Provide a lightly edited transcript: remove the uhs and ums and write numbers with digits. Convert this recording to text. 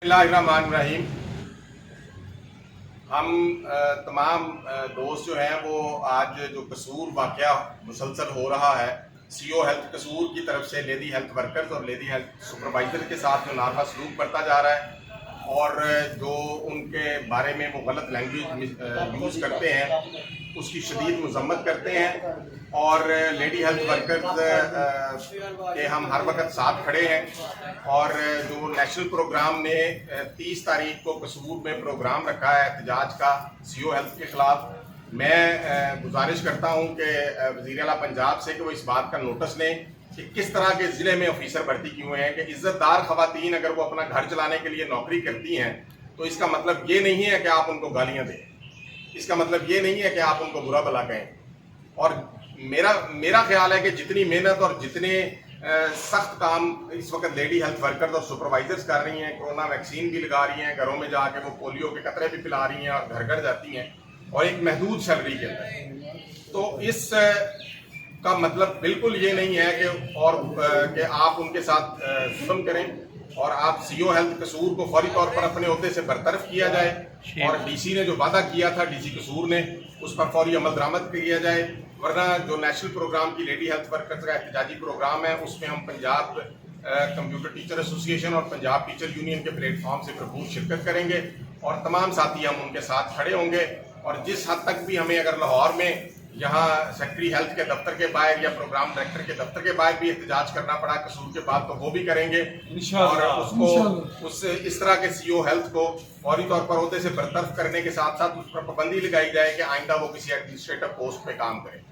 बिस्मिल्लाहिर्रहमानिर्रहीम। हम तमाम दोस्त जो हैं वो आज जो कसूर वाक़या मुसलसल हो रहा है, सीओ हेल्थ कसूर की तरफ से लेडी हेल्थ वर्कर्स और लेडी हेल्थ सुपरवाइज़र के साथ जो नारवा सलूक बढ़ता जा रहा है और जो उनके बारे में वो गलत लैंग्वेज यूज़ करते हैं उसकी शदीद मजम्मत करते हैं और लेडी हेल्थ वर्कर्स के हम हर वक्त साथ खड़े हैं। और जो नेशनल प्रोग्राम ने 30 तारीख को कसूर में प्रोग्राम रखा है एहतजाज का सीओ हेल्थ के ख़िलाफ़, मैं गुजारिश करता हूं कि वज़ीर आला पंजाब से कि वो इस बात का नोटिस लें कि किस तरह के ज़िले में ऑफिसर भर्ती किए हुए हैं कि इज़्ज़तदार ख़वातीन अगर वो अपना घर चलाने के लिए नौकरी करती हैं तो इसका मतलब ये नहीं है कि आप उनको गालियाँ दें, इसका मतलब ये नहीं है कि आप उनको बुरा भला कहें। और मेरा ख्याल है कि जितनी मेहनत और जितने सख्त काम इस वक्त लेडी हेल्थ वर्कर्स और सुपरवाइजर्स कर रही हैं, कोरोना वैक्सीन भी लगा रही हैं, घरों में जाके वो पोलियो के कतरे भी पिला रही हैं और घर घर जाती हैं और एक महदूद सैलरी के अंदर, तो इस का मतलब बिल्कुल ये नहीं है कि आप उनके साथ जुल्म करें और आप सीओ हेल्थ कसूर को फौरी तौर पर अपने ओहदे से बरतरफ किया जाए और डीसी ने जो वादा किया था, डीसी कसूर ने, उस पर फौरी अमल दरामद किया जाए। वरना जो नेशनल प्रोग्राम की लेडी हेल्थ वर्कर्स का एहतजाजी प्रोग्राम है उसमें हम पंजाब कंप्यूटर टीचर एसोसिएशन और पंजाब टीचर यूनियन के प्लेटफॉर्म से भरपूर शिरकत करेंगे और तमाम साथी हम उनके साथ खड़े होंगे। और जिस हद तक भी हमें अगर लाहौर में यहाँ सेक्रेटरी हेल्थ के दफ्तर के बाहर या प्रोग्राम डायरेक्टर के दफ्तर के बाहर भी एहतजाज करना पड़ा कसूर के बाद तो वो भी करेंगे और उसको इस तरह के सीओ हेल्थ को फौरी तौर पर ओहदे से बरतरफ करने के साथ साथ उस पर पाबंदी लगाई जाए कि आइंदा वो किसी एडमिनिस्ट्रेटिव पोस्ट पे काम करे।